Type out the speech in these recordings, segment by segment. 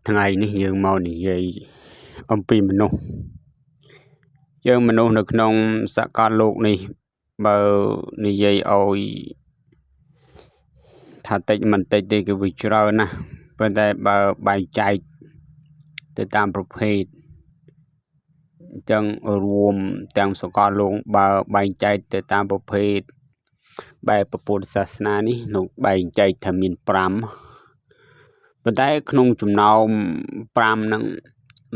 ថ្ងៃនេះយើងមកនិយាយអំពីមនុស្សយើងមនុស្សនៅក្នុងសកលលោកនេះបើនិយាយឲ្យថាតិចមិនតិចទេគឺវាច្រើនណាស់ប៉ុន្តែបើបែងចែកទៅតាមប្រភេទអញ្ចឹងរួមទាំងសកលលោកបើបែងចែកទៅតាមប្រភេទបែបពុទ្ធសាសនានេះនោះបែងចែកថាមាន5ប៉ុន្តែក្នុងចំណោម5ហ្នឹង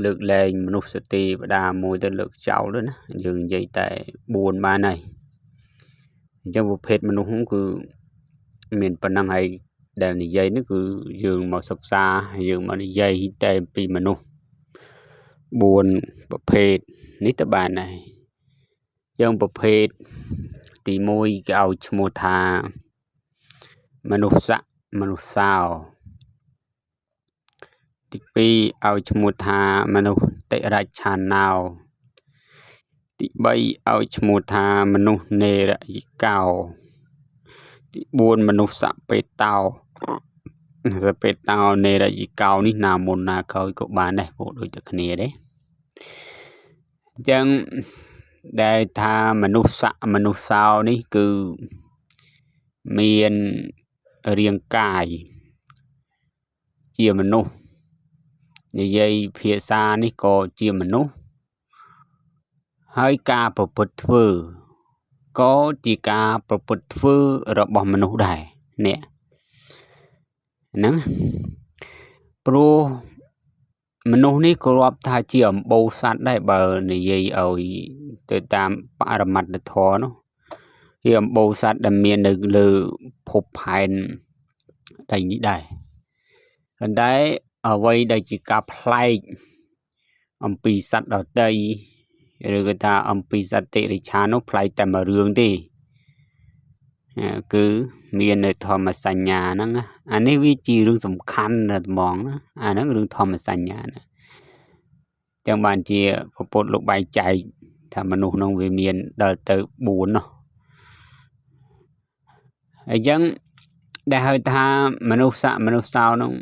លើកលែងមនុស្សទេវតាមួយទៅលើកចោលទៅណាយើងនិយាយតែ4បានហើយអញ្ចឹងប្រភេទមនុស្សគឺមានប៉ុណ្ណឹងហើយដែលនិយាយនេះគឺយើងមកសិក្សាយើងមកនិយាយតែពីមនុស្ស4ប្រភេទនេះទៅបានហើយយើងប្រភេទទី1គេឲ្យឈ្មោះថាមនុស្សស័កមនុស្សសោទី2ឲ្យឈ្មោះថាមនុស្សតិរច្ឆាណោទី3ឲ្យឈ្មោះថាមនុស្សនេរយិកោទី4មនុស្សសពេតោសពេតោនេរយិកោនេះណាមុនណាក្រោយក៏បានដែរពួកដូចតែគ្នាទេអញ្ចឹងដែលថាមនុស្សស័កមនុស្សសោនេះគឺមានរាងកាយជាមនុស្សនិយាយភាសានេះក៏ជាមនុស្សហើយការប្រព្រឹត្តធ្វើក៏ជាការប្រព្រឹត្តធ្វើរបស់មនុស្សដែរនេះហ្នឹងព្រោះមនុស្សនេះក៏រាប់ថាជាអម្បូរសត្វដែរបើនិយាយឲ្យទៅតាមបរមត្ថធម៌នោះជាអម្បូរសត្វដែលមាននៅលើភពផែនដីនេះដែរប៉ុន្តែអ្វីដែលជាការប្លែកអំពីសត្វដទៃឬក៏ថាអំពីសត្វតិរិឆាននោះប្លែកតែមួយរឿងទេគឺមាននៅធម្មសញ្ញាហ្នឹងអានេះវាជារឿងសំខាន់ណាស់ហ្មងណាអាហ្នឹងរឿងធម្មសញ្ញាណាចឹងបានជាពុទ្ធលោកបែងចែកថាមនុស្សនោះវាមានដល់ទៅ4នោះអញ្ចឹងដែលហៅថាមនុស្សស័កមនុស្សសោនោះ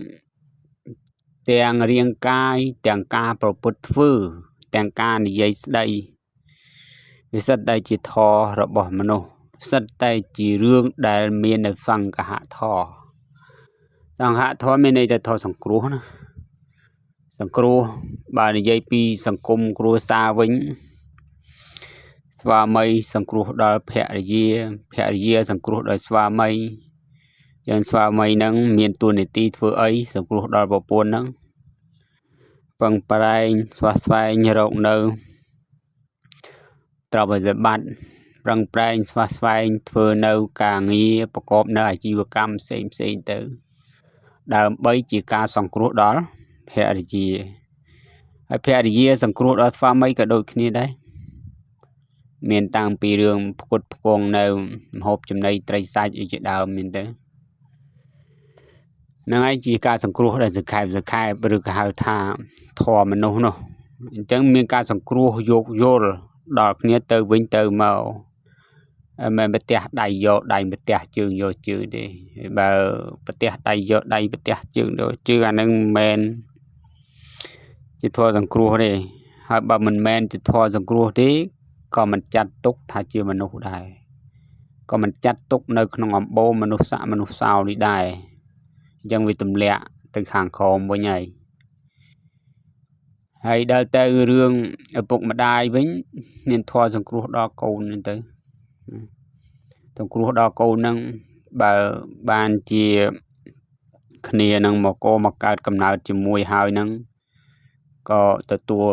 ទាំងរាងកាយទាំងការប្រព្រឹត្តធ្វើទាំងការនិយាយស្ដីវាសិតតែជាធម៌របស់មនុស្សសិតតែជារឿងដែលមាននៅសង្ឃហធម៌សង្ឃធម៌មានន័យថាធម៌សង្គ្រោះណាសង្គ្រោះបើនិយាយពីសង្គមគ្រួសារវិញស្វាមីសង្គ្រោះដល់ភរិយាសង្គ្រោះដល់ស្វាមីយ៉ាងស្វាមីហ្នឹងមានតួនាទីធ្វើអីសង្គ្រោះដល់ប្រពន្ធហ្នឹងពឹងប្រែងស្វះស្វែងរកនៅទ្រព្យសម្បត្តិប្រឹងប្រែងស្វះស្វែងធ្វើនៅការងារប្រកបនៅអាជីវកម្មផ្សេងទៅដើម្បីជាការសង្គ្រោះដល់ភរិយាហើយភរិយាសង្គ្រោះដល់ស្វាមីក៏ដូចគ្នាដែរមានតាំងពីរឿងផ្គត់ផ្គង់នៅម្ហូបចំណីត្រីសាច់អីជាដើមមានទៅហ្នឹងហើយជាការសង្គ្រោះដែលសង្ខេបឬក៏ហៅថាធម៌មនុស្សនោះអញ្ចឹងមានការសង្គ្រោះយោគយល់ដល់គ្នាទៅវិញទៅមកមិនប្រទះដៃយកដៃប្រទះជើងយកជើងទេបើប្រទះដៃយកដៃប្រទះជើងយកជើងអានឹងមិនមែនជាធម៌សង្គ្រោះទេហើយបើមិនមែនជាធម៌សង្គ្រោះទេក៏មិនចាត់ទុកថាជាមនុស្សដែរក៏មិនចាត់ទុកនៅក្នុងអម្បូរមនុស្សស័កមនុស្សសោនេះដែរអញ្ចឹងវាទម្លាក់ទៅខាងក្រោមវិញហើយដល់ទៅរឿងឪពុកម្ដាយវិញមានធម៌សង្គ្រោះដល់កូនហ្នឹងទៅសង្គ្រោះដល់កូនហ្នឹងបើបានជាគ្នានឹងមកកើតកំណើតជាមួយហើយហ្នឹងក៏ទទួល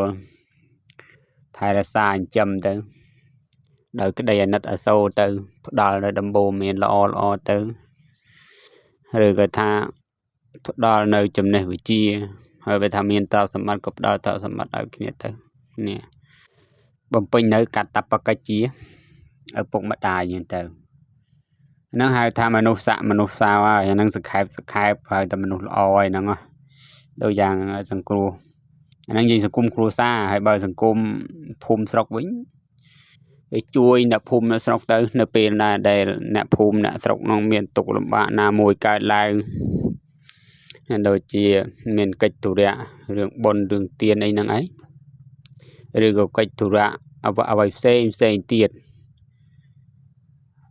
ថែរក្សាចិញ្ចឹមទៅដោយក្តីអាណិតអាសូរទៅផ្ដល់នៅដំបូន្មានល្អទៅឬក៏ថាផ្ដល់នៅចំណេះវិជ្ជាហើយបើថាមានទ្រព្យសម្បត្តិក៏ផ្ដល់ទ្រព្យសម្បត្តិឲ្យគ្នាទៅនេះបំពេញនៅកតបកិច្ចជាឪពុកម្ដាយហ្នឹងទៅហ្នឹងហៅថាមនុស្សស័កមនុស្សសោហើយហ្នឹងសង្ខេបហើយតែមនុស្សល្អហើយហ្នឹងដូចយ៉ាងសង្គ្រោះអាហ្នឹងនិយាយសង្គមគ្រួសារហើយបើសង្គមភូមិស្រុកវិញគេជួយអ្នកភូមិអ្នកស្រុកទៅនៅពេលណាដែលអ្នកភូមិអ្នកស្រុកនោះមានទុក្ខលំបាកណាមួយកើតឡើង đôi chia miền cách tù rạ rừng bồn rừng tiền ấy năng ấy rồi có cách tù rạ ở vậy xem tiền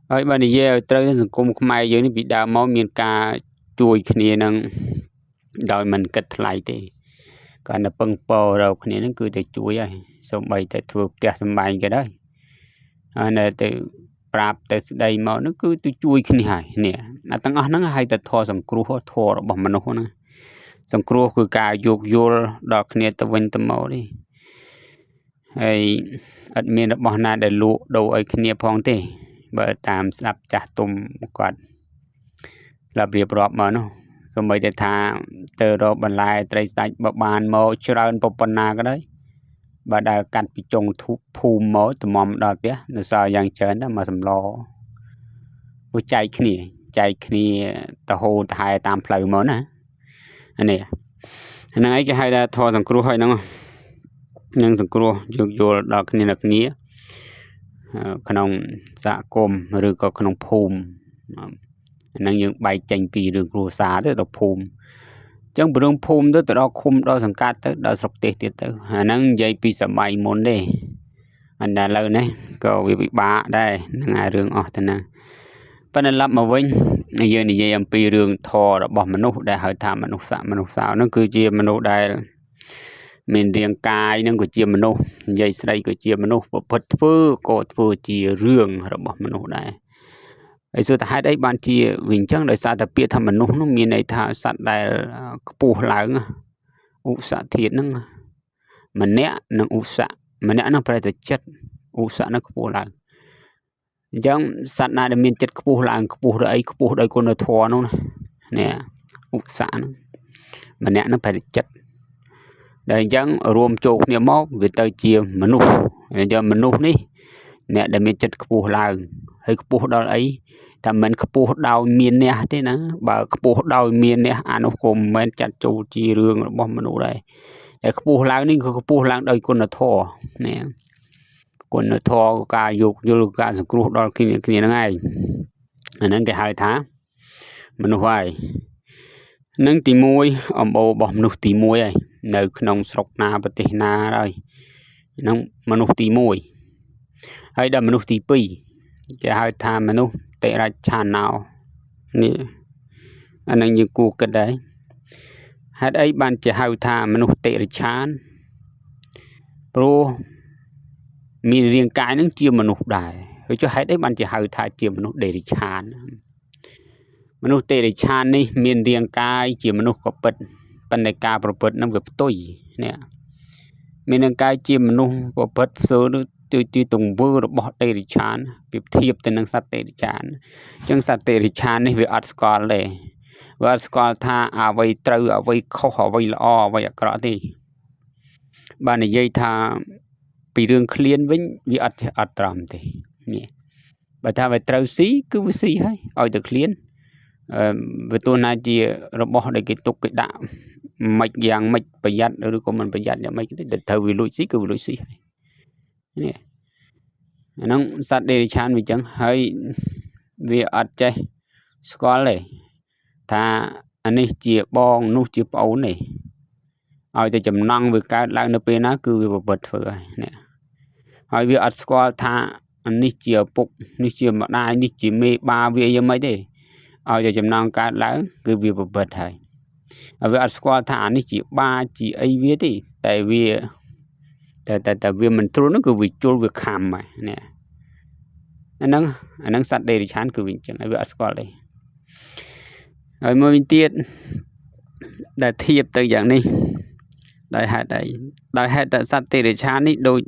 ấy bạn đi về tới rừng cung mai dưới bị đào máu miền ca chui kia năng đòi mình cất lại thì còn là bưng bò rồi kia nó cứ để chui ấy xong bây giờ thuộc tiệt sầm bài cái đấy này từ prap từ đây mà nó cứ tôi chui kia này nè tăng nó hay từ thò sòng cua thò rồi bằng mình nó sòng cuaคือการโยกโยลดอกเนี่ยตะวันตะเมาดิไอ้อัดเมียนบ่นาได้ลุดูไอ้เนี่ยพองติបើតាមស្ដាប់ចាស់ទុំគាត់ស្ដាប់រៀបរាប់មកនោះសូម្បីតែថាទៅរកបន្លែត្រីសាច់បើបានមកច្រើនប៉ុណ្ណាក៏ដោយបើដើរកាត់ពីចុងធូបភូមិមកតម្រាំដល់ផ្ទះនៅសល់យ៉ាងច្រើនតែមកសម្លមួយចែកគ្នាទៅហូរទៅហែតាមផ្លូវមកណានេះហ្នឹងឯងគេហៅថាធរសង្គ្រោះហើយហ្នឹងនឹងសង្គ្រោះយកយល់ដល់គ្នាក្នុងសហគមន៍ឬក៏ក្នុងភូមិហ្នឹងយើងបែកចេញពីរឿងគ្រួសារទៅដល់ភូមិអញ្ចឹងពីរឿងភូមិទៅដល់ឃុំដល់សង្កាត់ទៅដល់ស្រុកទេសទៀតទៅអាហ្នឹងនិយាយពីសម័យមុនទេអណ្ដាឥឡូវនេះក៏វាពិបាកដែរហ្នឹងហើយរឿងអស់ទៅណាប៉ុន្តែឡប់មកវិញយើងនិយាយអំពីរឿងធររបស់មនុស្សដែលហៅថាមនុស្សសោហ្នឹងគឺជាមនុស្សដែលមានរាងកាយនឹងក៏ជាមនុស្សនិយាយស្ដីក៏ជាមនុស្សប្រព្រឹត្តធ្វើក៏ធ្វើជារឿងរបស់មនុស្សដែរហើយសុទ្ធតែហេតុអីបានជាវិញអញ្ចឹងដោយសារតែពាក្យថាមនុស្សនោះមានន័យថាសត្វដែលខ្ពស់ឡើងឧសៈធាតុហ្នឹងម្នាក់និងឧសៈម្នាក់ហ្នឹងប្រែតែចិត្តឧសៈហ្នឹងខ្ពស់ឡើងអញ្ចឹងសត្វណាដែលមានចិត្តខ្ពស់ឡើងខ្ពស់ដោយអីខ្ពស់ដោយគុណធម៌នោះណាឧសៈហ្នឹងម្នាក់ហ្នឹងប្រែតែចិត្តដែលអញ្ចឹងរួមចូលគ្នាមកវាទៅជាមនុស្សអញ្ចឹងមនុស្សនេះអ្នកដែលមានចិត្តខ្ពស់ឡើងហើយខ្ពស់ដល់អីតែមិនខ្ពស់ដោយមានអ្នកទេណាបើខ្ពស់ដោយមានអ្នកអានោះក៏មិនមែនចាត់ចូលជារឿងរបស់មនុស្សដែរតែខ្ពស់ឡើងនេះគឺខ្ពស់ឡើងដោយគុណធម៌ណាគុណធម៌ការយោគយល់ការសង្គ្រោះដល់គ្នាហ្នឹងឯងអាហ្នឹងគេហៅថាមនុស្សហើយនឹងទី1អំបូររបស់មនុស្សទី1ហើយនៅក្នុងស្រុកណាប្រទេសណាហើយហ្នឹងមនុស្សទី1ហើយដល់មនុស្សទី2គេហៅថាមនុស្សតិរច្ឆាណោនេះអានឹងយើងគួរគិតដែរហេតុអីបានជាហៅថាមនុស្សតិរច្ឆានព្រោះមានរាងកាយនឹងជាមនុស្សដែរហើយចុះហេតុអីបានជាហៅថាជាមនុស្សតិរច្ឆានមនុស្សតិរច្ឆាននេះមានរាងកាយជាមនុស្សក៏ពិតប៉ុន្តែការប្រព្រឹត្តនឹងវាផ្ទុយនេះមានរាងកាយជាមនុស្សប្រព្រឹត្តផ្សើជាទង្វើរបស់តិរច្ឆានប្រៀបធៀបទៅនឹងសត្វតិរច្ឆានអញ្ចឹងសត្វតិរច្ឆាននេះវាអត់ស្គាល់ទេវាអត់ស្គាល់ថាអ្វីត្រូវអ្វីខុសអ្វីល្អអ្វីអាក្រក់ទេបាននិយាយថាពីរឿងឃ្លានវិញវាអត់ត្រង់ទេនេះបើថាវាត្រូវស៊ីគឺវាស៊ីហើយឲ្យតែឃ្លានវាទោះណាជារបស់ដែលគេទុកគេដាក់មិនយ៉ាងម៉េចប្រយ័ត្នឬក៏មិនប្រយ័ត្នយ៉ាងម៉េចទេតែត្រូវវាលួចស៊ីគឺវាលួចស៊ីហើយនេះអាហ្នឹងសត្វតិរច្ឆានវាចឹងហើយវាអត់ចេះស្គាល់ទេថាអានេះជាបងនោះជាប្អូនទេឲ្យតែចំណងវាកើតឡើងនៅពេលណាគឺវាប្រព្រឹត្តធ្វើហើយនេះហើយវាអត់ស្គាល់ថាអានេះជាឪពុកនេះជាម្ដាយនេះជាមេបាវាយ៉ាងម៉េចទេឲ្យតែចំណងកើតឡើងគឺវាប្រព្រឹត្តហើយវាអត់ស្គាល់ថាអានេះជាបាជាអីវាទេតែវាតែវាមិនទ្រុនគឺវាជុលវាខំហើយនេះអាហ្នឹងសត្វតិរច្ឆានគឺវាអញ្ចឹងហើយវាអត់ស្គាល់ទេហើយមួយវិញទៀតដែលធៀបទៅយ៉ាងនេះដោយហេតុអីដោយហេតុតែសត្វតិរច្ឆាននេះដូច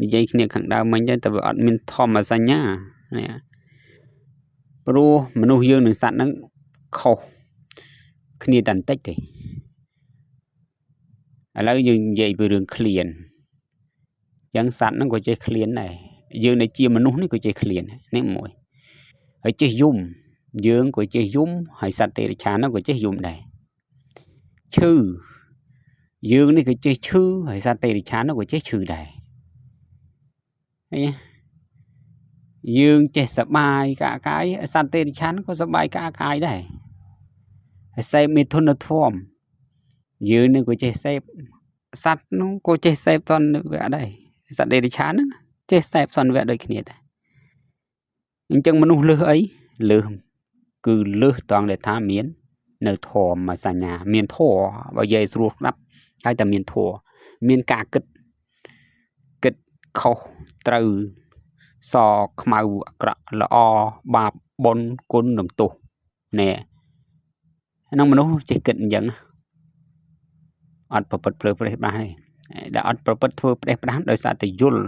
និយាយគ្នាខាងដើមមិញតែវាអត់មានធម្មសញ្ញានេះព្រោះមនុស្សយើងនឹងសត្វហ្នឹងខុសគ្នាតែបន្តិចទេឥឡូវយើងនិយាយពីរឿងឃ្លានអញ្ចឹងសត្វហ្នឹងក៏ចេះឃ្លានដែរយើងដែលជាមនុស្សនេះក៏ចេះឃ្លាននេះមួយហើយចេះយំយើងក៏ចេះយំហើយសត្វតិរច្ឆានហ្នឹងក៏ចេះយំដែរឈឺយើងនេះក៏ចេះឈឺហើយសត្វតិរច្ឆានហ្នឹងក៏ចេះឈឺដែរយើងចេះសប្បាយកាយសត្វតិរច្ឆានក៏សប្បាយកាយដែរ sếp mi thôn nó thom dưới nữa của chế sếp sắt nó cô chế sếp toàn vẽ đây sắt đây đi chán chế sếp toàn vẽ đây kia nhưng chẳng mình lừa ấy lừa cứ lừa toàn để tha miến nơi thò mà xa nhà miền thò và dây ruột lắm hay là miền thò miền cả kịch khâu từ sò màu lọ bạp bồn côn đồng tù nè nó mà nó chỉ kịch dẫn ăn bật phơi phơi ba này đã ăn bật phơi phơi ba đời sao từ dul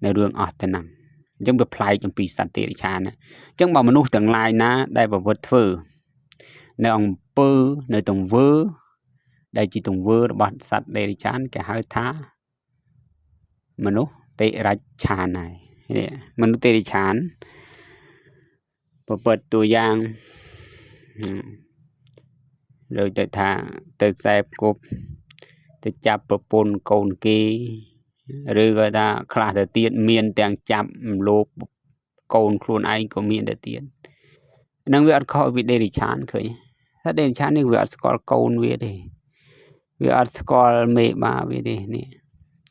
ในเรื่องออดแต่นำยังไปพลายจนปีสันติริชานะจังบอกมนุษย์ต่างลายนะได้บอกว่าเธอในองเปอร์ในตรงเวอร์ได้จีตรงเวอร์บัดสัตว์เดริชานแกหาท้ามนุษย์เตริชานnàyมนุษย์เตริชานเปิดตัวอย่างrồiแต่ทางแต่แสบกบแต่จับประปนโกนกีหรือก็ถ้าคลาดเตียนเมียนแต่งจับโลบโกนครูนไอก็เมียนเตียนนั่งเวทเขาวิเดริชานเคยถ้าเดริชานนี่เวทสกอลโกนเวทเวทสกอลเมมาเวทนี่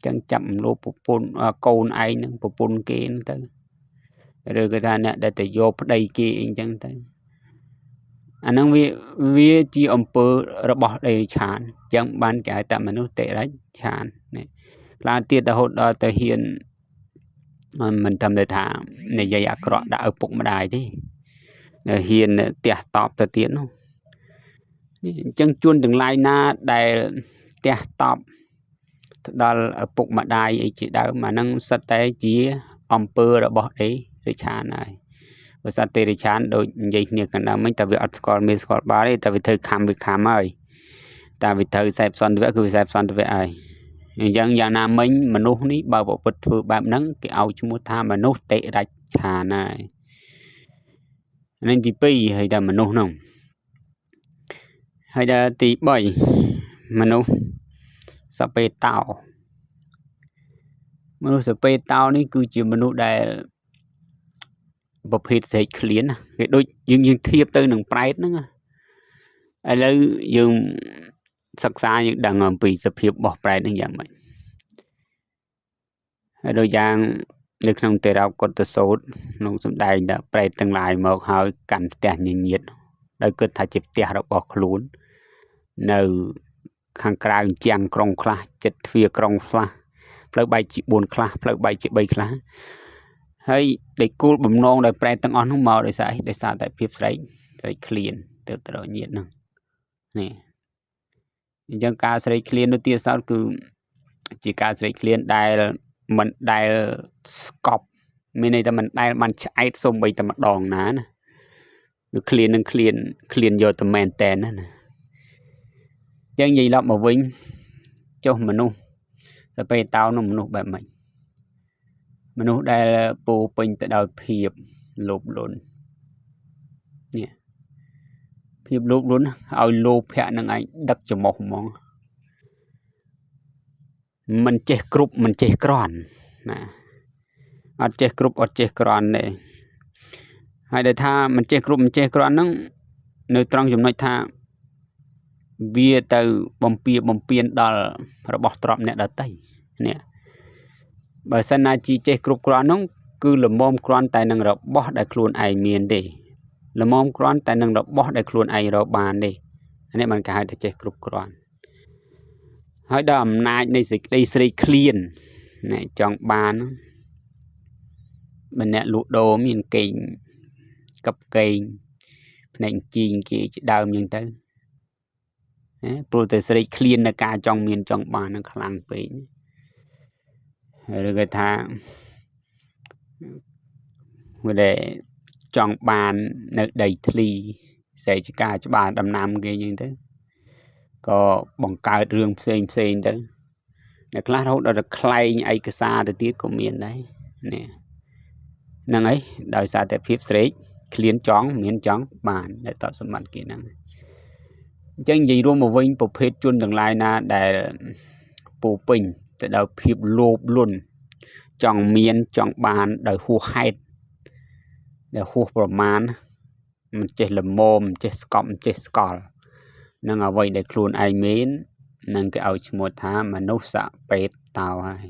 จังจับโลบปนโกนไอนึงปนเกนตั้งหรือก็ถ้าเนี่ยได้แต่โยบได้เกนจังตั้งอันนั้นวิจีอมเปอร์ระบบเดริชานจังบ้านแก่แต่มนุษย์เตริชานนี่ลาเตียดหดแต่เฮียนมันทำได้ทางในยายกระดาษปุกมาได้ที่เฮียนเตียตอบแต่เตียนจังจวนถึงลายหน้าได้เตียตอบดอลปุกมาได้ไอ้จีดาวมานั่งสเตจีอมเปอร์ระบบเดริชานไอ้สเตริชานโดยยัยเนี่ยกันนะไม่แต่วิอัดสกอร์มีสกอร์บาร์แต่วิเธอคำวิคำไอ้แต่วิเธอใส่ซอนด้วยคือใส่ซอนด้วยไอ้ยังอย่างน้ำmìnhมนุษย์นี้บ่าวบทฝึกแบบนั้นก็เอาชมุทามนุษย์เตะรัชานะนั่นที่ปีให้ได้มนุษย์น้องให้ได้ตีบ่อยมนุษย์สเปตเต่ามนุษย์สเปตเต่านี่คือจีมนุษย์ได้ประเภทเสกเขียนนะโดยยังเทียบตัวหนึ่งไพร์นั่นไอ้แล้วยังศึกษาอย่างดังปีสเปียบบอกไปนั่นอย่างไรโดยอย่างในขนมเตเรากดตัวโซดลงสมได้แต่ไปตั้งหลายเมื่อเขากันแต่เงียบโดยเกิดถ่ายเจ็บเตะเราบอกขลุ่นในข้างกลางเจียงกรงคลาเจ็ดเฟียกรงคลาเพลใบจีบุญคลาเพลใบจีใบคลาให้เด็กกูบ่มนองโดยไปตั้งอ่อนทั้งเมาโดยสายโดยสารแต่เพียบใส่เคลียนเติมตลอดเงียบนั่งนี่ยังการใส่เคลียนโดยเตี้ยสาวคือจีการใส่เคลียนได้มันได้สกอบไม่ในแต่มันได้มันใช้ส่งไปแต่มันดองนะเคลียนนั่งเคลียนโยตแมนแตนนั่นยังยี่รอบมาวิ่งเจ้ามนุษย์จะไปเต้าน้องมนุษย์แบบมันมนุษย์ได้ปูปิงแต่ดาวเพียบลบล้นเนี่ยเพียบลบล้นเอาโลภะนั่งไอ้ดักจะมองมันเจ๊กรุบมันเจ๊กรอนนะอัดเจ๊กรุบอัดเจ๊กรอนเลยให้ได้ท่ามันเจ๊กรุบมันเจ๊กรอนนั่งในตรังจำนวนท่าเบียเตอบ่มเปียนดอลระบบตรอบเนี่ยดัตไตเนี่ยบางสนาจีเจ๊กรุบกรอนนั่งคือละมอมกรอนแต่นั่งระบบได้ครูนไอเมียนเดละมอมกรอนแต่นั่งระบบได้ครูนไอเราบานเดอันนี้มันก็ให้แต่เจ๊กรุบกรอนให้ดำนายในสิ่งในสิ่งเคลียนในจองบานมันเนี่ยลุโดมีนเก่งกับเก่งในจีนกี่ดาวยังเต้โปรตีนสิ่งเคลียนในการจองมีนจองบานนั่งคลังไปหรือก็ทางเมื่อได้จองบานในใดทลีใส่ชิกาจะบานดำน้ำกี่ยังเต้ก็บังการเรื่องเซ็งเด้อในคลาสเขาเราคลายไอ้กษาเดี๋ยวก็มีนได้เนี่ยนั่งไอ้โดยสารแต่พิบเสกเคลียนจ้องมีนจ้องบานได้ต่อสมัติกี่นั่งจังยี่รวมมาวิ่งประเภทจุนต่างหลายนะได้ปูปิงแต่เราพิบโลบลุ่นจ้องมีนจ้องบานได้หัวไฮได้หัวประมาณมันเจละโมมเจสกอมเจสกอล នឹងអ្វីដែលខ្លួនឯងមាននឹងគេឲ្យឈ្មោះថាមនុស្សពេតតោហើយ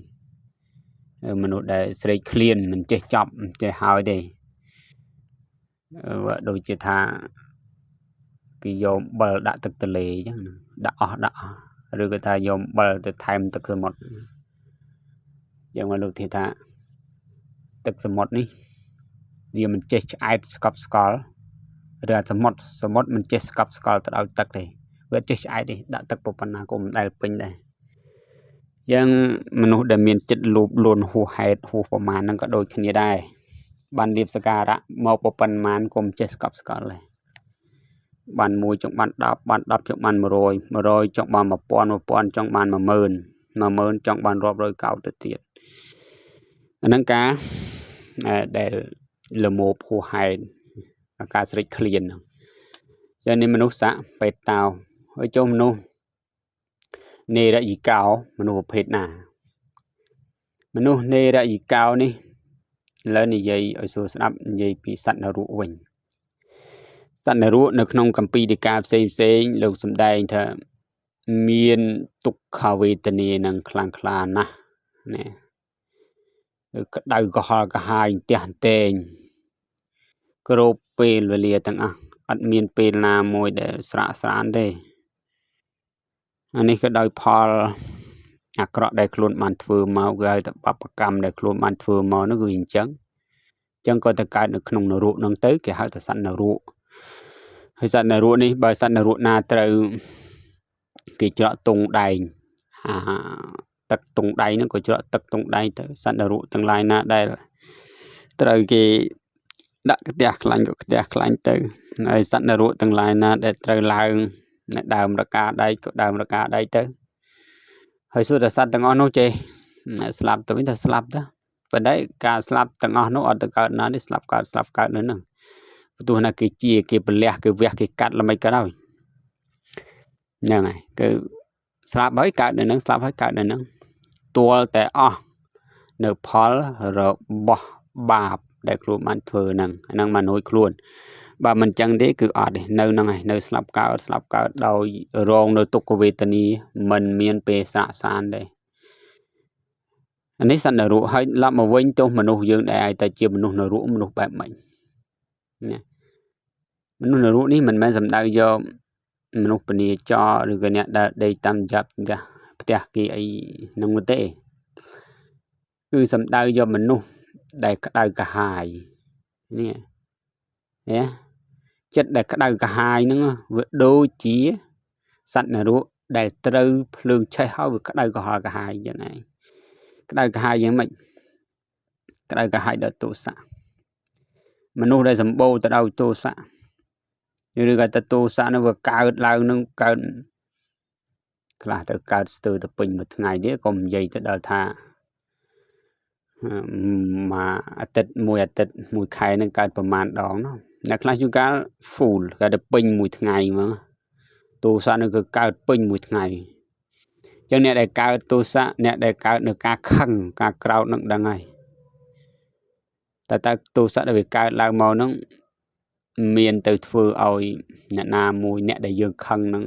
មនុស្សដែលស្រេកឃ្លានមិនចេះចប់មិនចេះហើយទេដូចជាថាគេយកអំបិលដាក់ទឹកទន្លេអញ្ចឹងដាក់អស់ឬក៏ថាយកអំបិលទៅថែមទឹកសមុទ្រយ៉ាងមកលោកធាថាទឹកសមុទ្រនេះវាមិនចេះឆ្អែតស្កប់ស្កល់ឬសមុទ្រមិនចេះស្កប់ស្កល់ទៅដោយទឹកទេវាចេះឆ្អែតទេដាក់ទឹកប៉ុណ្ណាក៏មិនដែលពេញដែរយ៉ាងមនុស្សដែលមានចិត្តលោភលន់ហួសហេតុហួសប្រមាណហ្នឹងក៏ដូចគ្នាដែរបានលៀបសការៈមកប៉ុន្មានក៏មិនចេះស្កប់ស្កល់ដែរបាន1ចង់បាន10បាន10ចង់បាន100 100ចង់បាន1000 1000ចង់បាន10000 10000ចង់បានរាប់រយកោដទៅទៀតអាហ្នឹងការដែលលមោបហួសហេតុការស្រេកឃ្លានហ្នឹងចឹងនេះមនុស្សពេតតោហើយចុះមនុស្សនេរយិកោមនុស្សប្រភេទណាមនុស្សនេរយិកោនេះឥឡូវនិយាយឲ្យស្រួលស្ដាប់និយាយពីសត្វនរកវិញសត្វនរកនៅក្នុងកម្ពីដីកាផ្សេងលោកសំដែងថាមានទុក្ខវេទនានឹងខ្លាំងក្លាណាស់ណាក្តៅក្រហល់កាហាយផ្ទះតែងគ្រប់ពេលវេលាទាំងអស់អត់មានពេលណាមួយដែលស្រាកស្រានទេអានេះក៏ដោយផលអាក្រក់ដែលខ្លួនបានធ្វើមកគឺហៅថាបបកម្មដែលខ្លួនបានធ្វើមកនោះគឺអញ្ចឹងក៏ទៅកើតនៅក្នុងនរកហ្នឹងទៅគេហៅថាសត្វនរកហើយសត្វនរកនេះបើសត្វនរកណាត្រូវគេច្រកតុងដែងទឹកតុងដែងហ្នឹងក៏ច្រកទឹកតុងដែងទៅសត្វនរកទាំងឡាយណាដែលត្រូវគេដាក់ផ្ទះខ្លាញ់ក៏ផ្ទះខ្លាញ់ទៅហើយសត្វនរកទាំងឡាយណាដែលត្រូវឡើងដើមរកាដៃក៏ដើមរកាដៃទៅហើយសួរតែសត្វទាំងអស់នោះចេះស្លាប់ទៅវិញថាស្លាប់ទៅប៉ុន្តែការស្លាប់ទាំងអស់នោះអត់ទៅកើតណានេះស្លាប់កើតនៅហ្នឹងព្រោះណាគេជាគេប្រលះគេវះគេកាត់ល្មិចក៏ដោយហ្នឹងហើយគឺស្លាប់ហើយកើតនៅហ្នឹងស្លាប់ហើយកើតនៅហ្នឹងទាល់តែអស់នៅផលរបស់បាបដែលខ្លួនបានធ្វើហ្នឹងមិនរួចខ្លួនបើមិនចឹងទេគឺអត់ទេនៅហ្នឹងហើយនៅស្លាប់កើតដោយរងនៅទុក្ខវេទនាមិនមានពេលសាកសានទេអានេះសត្វនរកហើយឡប់មកវិញទោះមនុស្សយើងដែលអាចតែជាមនុស្សនរកមនុស្សបែបម៉េចណាមនុស្សនរកនេះមិនមែនសំដៅយកមនុស្សពនាចរឬក៏អ្នកដែលដេកតាមចាប់ផ្ទះគេអីហ្នឹងទេគឺសំដៅយកមនុស្សដែលក្តៅកាហាយនេះណាចិត្តដែលក្តៅកាហាយហ្នឹងវាដូចជាសត្វនរកដែលត្រូវភ្លើងឆេះហើយវាក្តៅក្រហល់កាហាយយ៉ាងណាក្តៅកាហាយយ៉ាងម៉េចក្តៅកាហាយដោយទោសៈមនុស្សដែលសម្បូរទៅដោយទោសៈឬក៏ទៅទោសៈនោះវាកើតឡើងនឹងកើតខ្លះទៅកើតស្ទើរទៅពេញមួយថ្ងៃនេះក៏និយាយទៅដល់ថាមួយអាទិត្យមួយខែនឹងកើតប្រមាណដងនោះអ្នកខ្លះជួនកាល full កើតទៅពេញមួយថ្ងៃហ្មងទោសៈនឹងគឺកើតពេញមួយថ្ងៃអញ្ចឹងអ្នកដែលកើតទោសៈអ្នកដែលកើតនៅការខឹងការក្រោធនឹងដឹងហើយតែទោសៈដែលវាកើតឡើងមកហ្នឹងមានទៅធ្វើឲ្យអ្នកណាមួយអ្នកដែលយើងខឹងហ្នឹង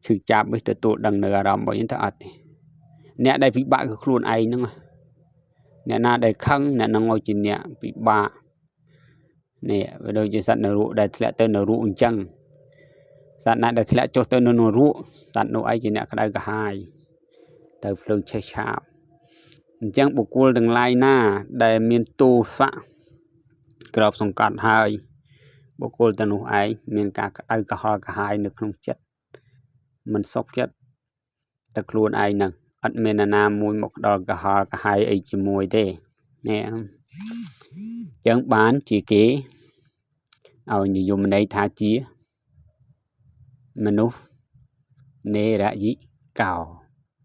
ឈឺចាប់វិញទទួលដឹងនៅអារម្មណ៍របស់យើងទៅអត់ទេអ្នកដែលពិបាកគឺខ្លួនឯងហ្នឹងអ្នកណាដែលខឹងអ្នកហ្នឹងឲ្យជាអ្នកពិបាកនេះវាដូចជាសត្វនរកដែលធ្លាក់ទៅនរកអញ្ចឹងសត្វណាដែលធ្លាក់ចុះទៅនៅនរកសត្វនោះឯងជាអ្នកក្តៅក្រហាយទៅភ្លើងឆេះឆាបអញ្ចឹងបុគ្គលទាំងឡាយណាដែលមានទោសៈក្របសង្កត់ហើយបុគ្គលទាំងនោះឯងមានការក្តៅក្រហល់កាហាយនៅក្នុងចិត្តមិនសុខចិត្តតែខ្លួនឯងហ្នឹងអត់មានណាមួយមកដល់ក្រហល់កាហាយអីជាមួយទេនេះអញ្ចឹងបានជាគេឲ្យនិយមន័យថាជាមនុស្សនេរយិកោ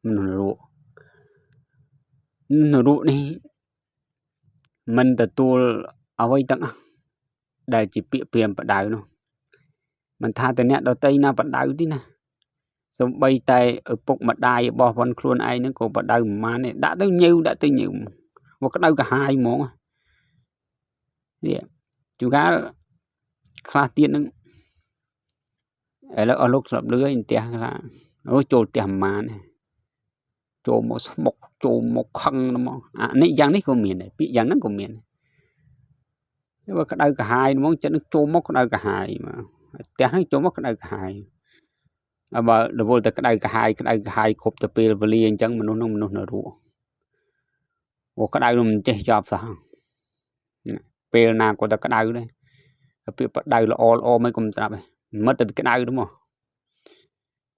មនុស្សនរកនេះមិនទទួលអ្វីទាំងអស់ដែលជាពាក្យព្រាមបដៅនោះមិនថាតែអ្នកដតីណាបដៅទេណាសំបីតែឪពុកម្ដាយរបស់ខ្លួនឯងហ្នឹងក៏បដៅប្រមាណនេះដាក់ទៅញើមកក្តៅកាហាយហ្មងនេះជួនកាលខ្លះទៀតហ្នឹង ឥឡូវអស់លោកស្លាប់លឿនផ្ទះថាអូចូលផ្ទះប៉ុន្មានចូលមកស្មុកចូលមកខឹងមកអានេះយ៉ាងនេះក៏មានដែរពាក្យយ៉ាងហ្នឹងក៏មានបើក្តៅក្រហាយហ្មងចិត្តនឹងចូលមកក្តៅក្រហាយមកផ្ទះហ្នឹងចូលមកក្តៅក្រហាយបើរវល់តែក្តៅក្រហាយគ្រប់ទៅពេលវេលាអញ្ចឹងមនុស្សនៅរស់ព្រោះក្តៅមិនចេះចប់សោះពេលណាក៏តែក្តៅដែរពាក្យបដៅល្អមិនគុំត្រាប់ទេមិនតែក្តៅទេមក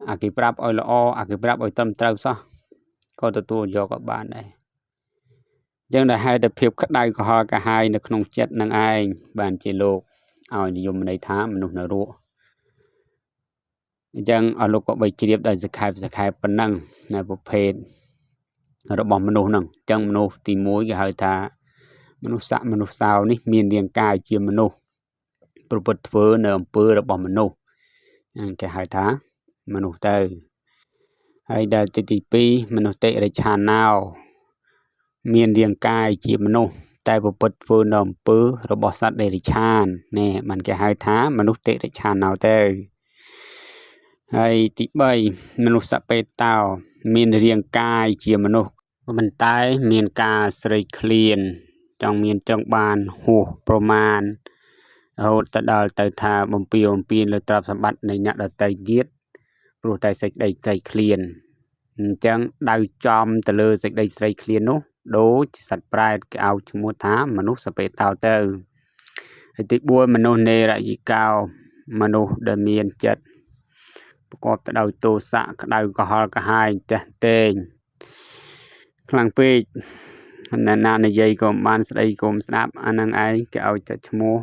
អាគេប្រាប់ឲ្យល្អអាគេប្រាប់ឲ្យត្រឹមត្រូវសោះក៏ទទួលយកក៏បានដែរអញ្ចឹងដែលហេតុតែភាពក្តៅក្រហល់កាហាយនៅក្នុងចិត្តនឹងឯងបានជាលោកឲ្យនិយមន័យថាមនុស្សនៅរស់អញ្ចឹងអស់លោកក៏បីជ្រាបដោយសខែប៉ុណ្ណឹងនៅប្រភេទរបស់មនុស្សហ្នឹងអញ្ចឹងមនុស្សទី1គេហៅថាមនុស្សស័កមនុស្សសោនេះមានរាងកាយជាមនុស្សប្រព្រឹត្តធ្វើនៅអំពើរបស់មនុស្សគេហៅថាមនុស្សទៅហើយដែលទី2មនុស្សតិរិឆាណោមានរាងកាយជាមនុស្សតែប្រព្រឹត្តធ្វើនៅអំពើរបស់សត្វតិរិឆាននេះมันគេហៅថាមនុស្សតិរិឆាណោទៅហើយទី3មនុស្សសពេតោមានរាងកាយជាមនុស្សប៉ុន្តែមានការស្រេកឃ្លានចង់មានចង់បានហួសប្រមាណរហូតទៅដល់ទៅថាបំពេញលើទ្រព្យសម្បត្តិនៃអ្នកដទៃទៀតព្រោះតែសេចក្តីស្រេកឃ្លានអញ្ចឹងដៅចំទៅលើសេចក្តីស្រេកឃ្លាននោះដូចជាសត្វប្រែតគេឲ្យឈ្មោះថាមនុស្សសពេតោទៅហើយទី4មនុស្សនេរយិកោមនុស្សដែលមានចិត្តប្រកបទៅដោយទោសៈក្តៅក្រហល់ក្រហាយតេះតេងខ្លាំងពេកណានិយាយក៏បានស្ដីក៏មិនស្ដាប់អានឹងឯងគេឲ្យតែឈ្មោះ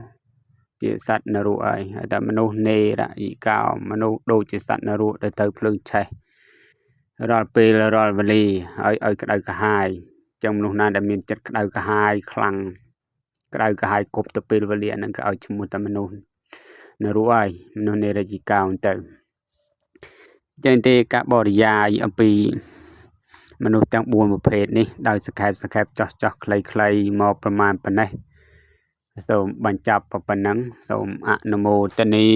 ជាសត្វនរកហើយតែមនុស្សនេរយិកោមនុស្សដូចជាសត្វនរកទៅភ្លើងឆេះរាល់ពេលរាល់វេលាឲ្យក្តៅក្រហាយចឹងមនុស្សណាដែលមានចិត្តក្តៅក្រហាយខ្លាំងក្តៅក្រហាយគ្រប់ទៅពេលវេលាហ្នឹងគេឲ្យឈ្មោះតែមនុស្សនរកហើយមនុស្សនេរយិកោទៅចឹងទេការបរិយាយអំពីមនុស្សទាំង4ប្រភេទនេះដោយសង្ខេបចោះខ្លីៗមកប្រមាណប៉ុណ្ណេះសូមបញ្ចប់ប៉ុណ្ណឹងសូមអនុមោទនា